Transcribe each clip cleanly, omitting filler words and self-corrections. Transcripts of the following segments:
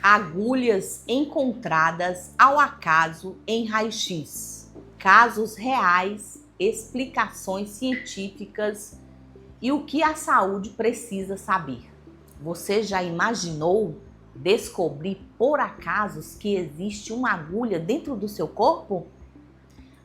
Agulhas encontradas ao acaso em raio-x. Casos reais, explicações científicas e o que a saúde precisa saber. Você já imaginou descobrir por acaso que existe uma agulha dentro do seu corpo?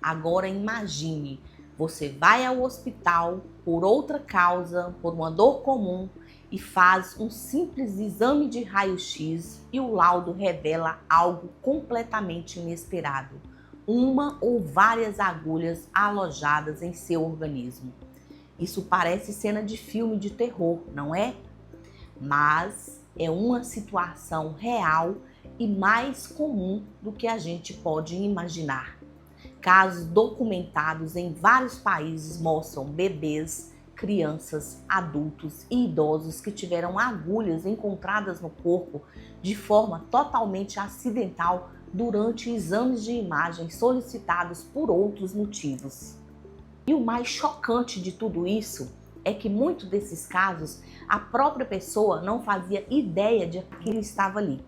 Agora imagine, você vai ao hospital por outra causa, por uma dor comum, e faz um simples exame de raio-x e o laudo revela algo completamente inesperado: uma ou várias agulhas alojadas em seu organismo. Isso parece cena de filme de terror, não é? Mas é uma situação real e mais comum do que a gente pode imaginar. Casos documentados em vários países mostram bebês, crianças, adultos e idosos que tiveram agulhas encontradas no corpo de forma totalmente acidental durante exames de imagem solicitados por outros motivos. E o mais chocante de tudo isso é que muitos desses casos a própria pessoa não fazia ideia de que aquilo estava ali.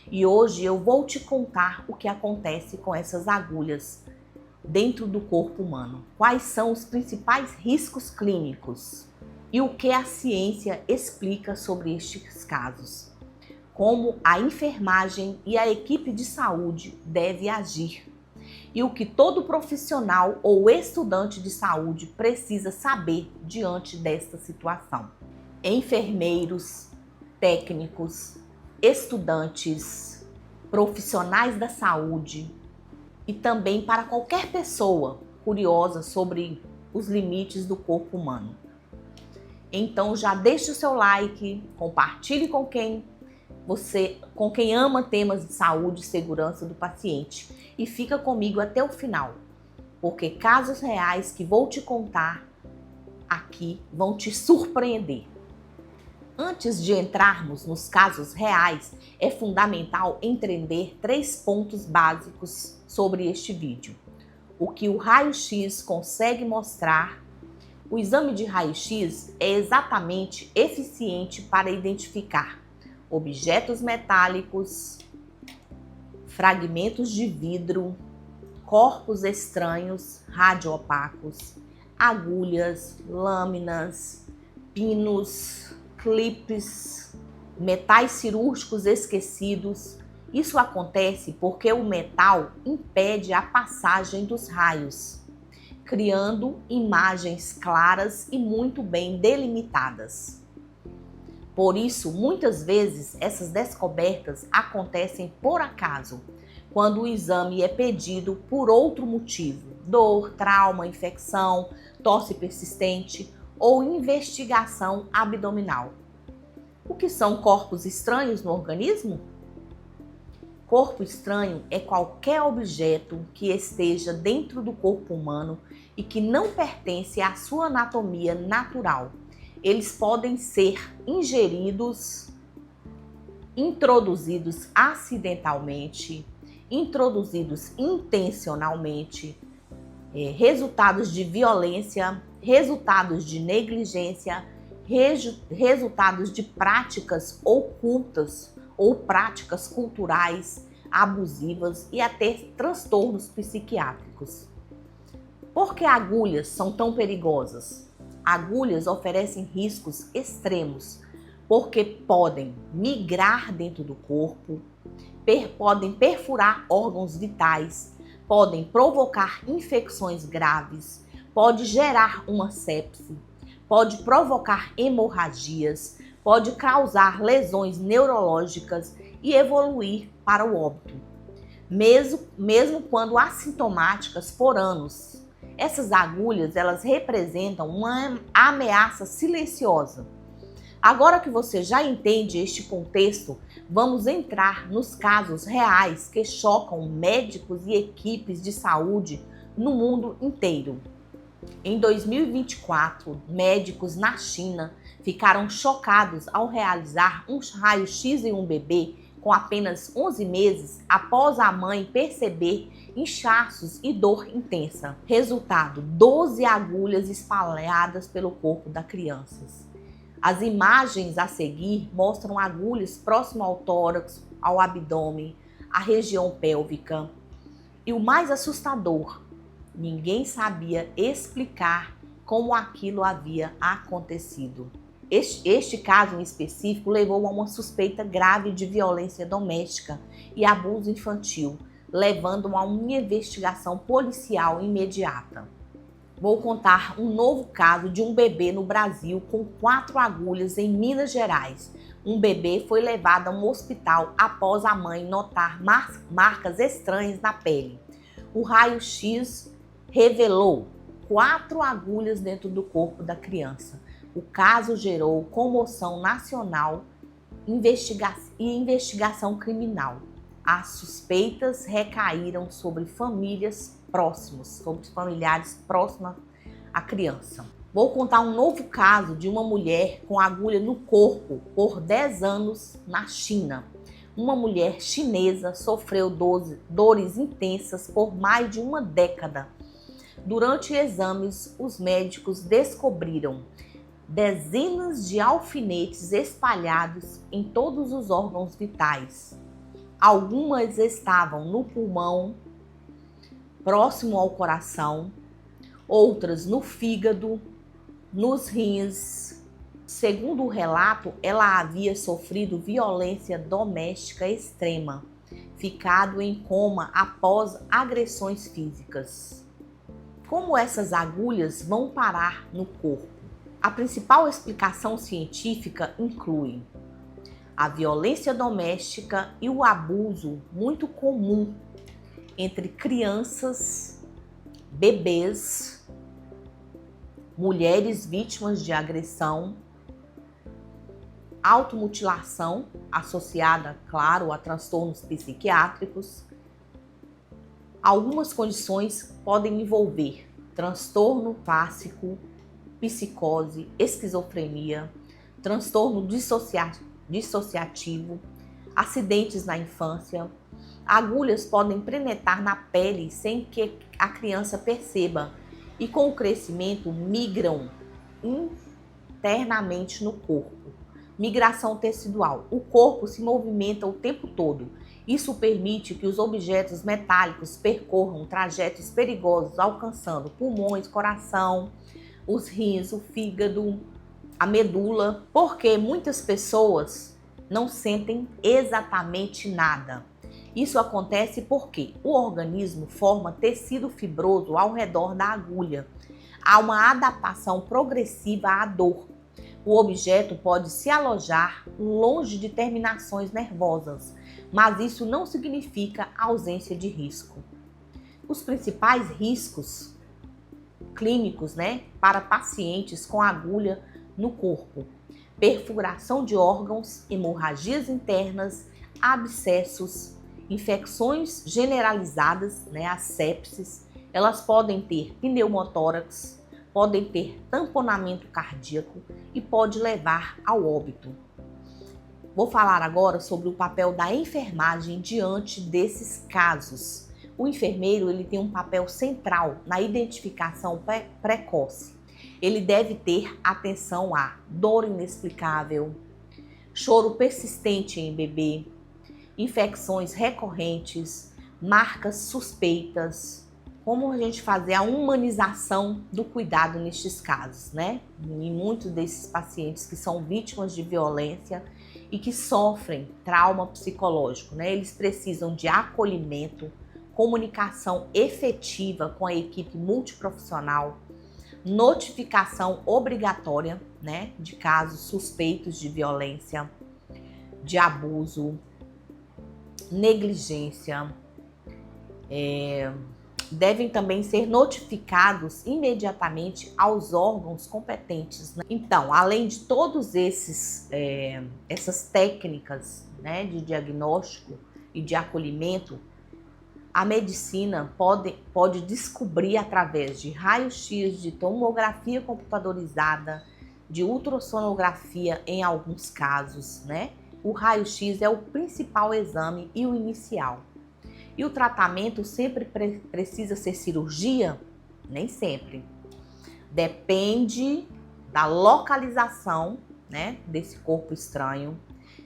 E hoje eu vou te contar o que acontece com essas agulhas dentro do corpo humano. Quais são os principais riscos clínicos e o que a ciência explica sobre estes casos. Como a enfermagem e a equipe de saúde deve agir e o que todo profissional ou estudante de saúde precisa saber diante desta situação. Enfermeiros, técnicos, estudantes, profissionais da saúde, e também para qualquer pessoa curiosa sobre os limites do corpo humano. Então já deixe o seu like, compartilhe com quem ama temas de saúde e segurança do paciente e fica comigo até o final, porque casos reais que vou te contar aqui vão te surpreender. Antes de entrarmos nos casos reais, é fundamental entender 3 pontos básicos sobre este vídeo. O que o raio-x consegue mostrar. O exame de raio-x é exatamente eficiente para identificar objetos metálicos, fragmentos de vidro, corpos estranhos radioopacos, agulhas, lâminas, pinos, clipes, metais cirúrgicos esquecidos. Isso acontece porque o metal impede a passagem dos raios, criando imagens claras e muito bem delimitadas. Por isso, muitas vezes, essas descobertas acontecem por acaso, quando o exame é pedido por outro motivo: dor, trauma, infecção, tosse persistente ou investigação abdominal. O que são corpos estranhos no organismo? Corpo estranho é qualquer objeto que esteja dentro do corpo humano e que não pertence à sua anatomia natural. Eles podem ser ingeridos, introduzidos acidentalmente, introduzidos intencionalmente, resultados de violência, resultados de negligência, resultados de práticas ocultas ou práticas culturais abusivas e até transtornos psiquiátricos. Por que agulhas são tão perigosas? Agulhas oferecem riscos extremos porque podem migrar dentro do corpo, podem perfurar órgãos vitais, podem provocar infecções graves, pode gerar uma sepse, pode provocar hemorragias, pode causar lesões neurológicas e evoluir para o óbito, mesmo quando assintomáticas por anos. Essas agulhas, elas representam uma ameaça silenciosa. Agora que você já entende este contexto, vamos entrar nos casos reais que chocam médicos e equipes de saúde no mundo inteiro. Em 2024, médicos na China ficaram chocados ao realizar um raio-x em um bebê com apenas 11 meses após a mãe perceber inchaços e dor intensa. Resultado: 12 agulhas espalhadas pelo corpo da criança. As imagens a seguir mostram agulhas próximo ao tórax, ao abdômen, à região pélvica. E o mais assustador, ninguém sabia explicar como aquilo havia acontecido. Este caso em específico levou a uma suspeita grave de violência doméstica e abuso infantil, levando a uma investigação policial imediata. Vou contar um novo caso de um bebê no Brasil com 4 agulhas em Minas Gerais. Um bebê foi levado a um hospital após a mãe notar marcas estranhas na pele. O raio-x revelou 4 agulhas dentro do corpo da criança. O caso gerou comoção nacional e investigação criminal. As suspeitas recaíram sobre familiares próximos à criança. Vou contar um novo caso de uma mulher com agulha no corpo por 10 anos na China. Uma mulher chinesa sofreu dores intensas por mais de uma década. Durante exames, os médicos descobriram dezenas de alfinetes espalhados em todos os órgãos vitais. Algumas estavam no pulmão, próximo ao coração, outras no fígado, nos rins. Segundo o relato, ela havia sofrido violência doméstica extrema, ficado em coma após agressões físicas. Como essas agulhas vão parar no corpo? A principal explicação científica inclui a violência doméstica e o abuso muito comum entre crianças, bebês, mulheres vítimas de agressão, automutilação associada, claro, a transtornos psiquiátricos. Algumas condições podem envolver transtorno fásico, psicose, esquizofrenia, transtorno dissociativo, acidentes na infância. Agulhas podem penetrar na pele sem que a criança perceba e com o crescimento migram internamente no corpo. Migração tecidual. O corpo se movimenta o tempo todo. Isso permite que os objetos metálicos percorram trajetos perigosos, alcançando pulmões, coração, os rins, o fígado, a medula, porque muitas pessoas não sentem exatamente nada. Isso acontece porque o organismo forma tecido fibroso ao redor da agulha. Há uma adaptação progressiva à dor. O objeto pode se alojar longe de terminações nervosas, mas isso não significa ausência de risco. Os principais riscos clínicos, para pacientes com agulha no corpo: perfuração de órgãos, hemorragias internas, abscessos, infecções generalizadas, as sepses. Elas podem ter pneumotórax, podem ter tamponamento cardíaco e pode levar ao óbito. Vou falar agora sobre o papel da enfermagem diante desses casos. O enfermeiro ele tem um papel central na identificação precoce. Ele deve ter atenção à dor inexplicável, choro persistente em bebê, infecções recorrentes, marcas suspeitas. Como a gente fazer a humanização do cuidado nestes casos, Em muitos desses pacientes que são vítimas de violência e que sofrem trauma psicológico, Eles precisam de acolhimento, comunicação efetiva com a equipe multiprofissional, notificação obrigatória, de casos suspeitos de violência, de abuso, negligência. Devem também ser notificados imediatamente aos órgãos competentes. Então, além de todos essas técnicas, de diagnóstico e de acolhimento, a medicina pode descobrir através de raio-x, de tomografia computadorizada, de ultrassonografia em alguns casos, O raio-x é o principal exame e o inicial. E o tratamento sempre precisa ser cirurgia? Nem sempre. Depende da localização, desse corpo estranho,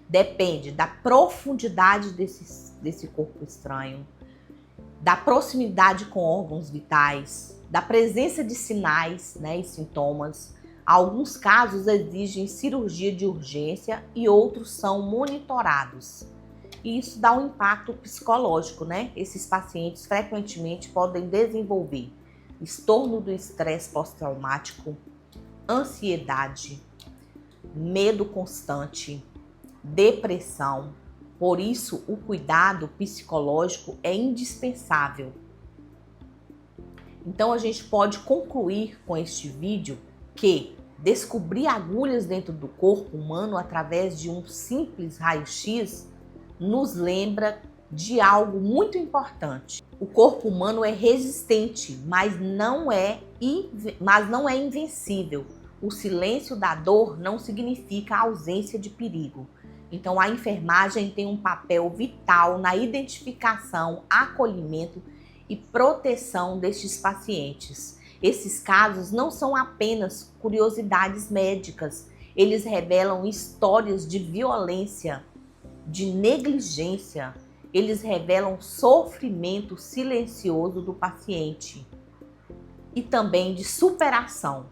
Depende da profundidade desse corpo estranho, da proximidade com órgãos vitais, da presença de sinais, né, e sintomas. Alguns casos exigem cirurgia de urgência e outros são monitorados. E isso dá um impacto psicológico, né? Esses pacientes frequentemente podem desenvolver transtorno do estresse pós-traumático, ansiedade, medo constante, depressão. Por isso, o cuidado psicológico é indispensável. Então, a gente pode concluir com este vídeo que descobrir agulhas dentro do corpo humano através de um simples raio-x nos lembra de algo muito importante. O corpo humano é resistente, mas não é invencível. O silêncio da dor não significa a ausência de perigo. Então, a enfermagem tem um papel vital na identificação, acolhimento e proteção destes pacientes. Esses casos não são apenas curiosidades médicas, eles revelam histórias de violência, de negligência, eles revelam sofrimento silencioso do paciente e também de superação.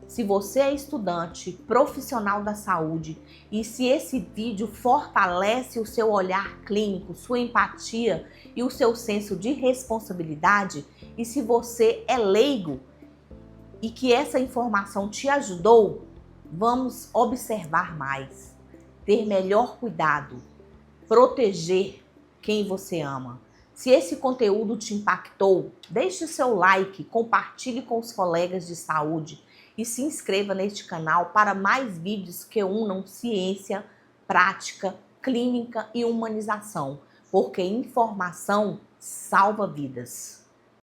Se você é estudante, profissional da saúde e se esse vídeo fortalece o seu olhar clínico, sua empatia e o seu senso de responsabilidade, e se você é leigo e que essa informação te ajudou, vamos observar mais, ter melhor cuidado, proteger quem você ama. Se esse conteúdo te impactou, deixe seu like, compartilhe com os colegas de saúde e se inscreva neste canal para mais vídeos que unam ciência, prática, clínica e humanização, porque informação salva vidas.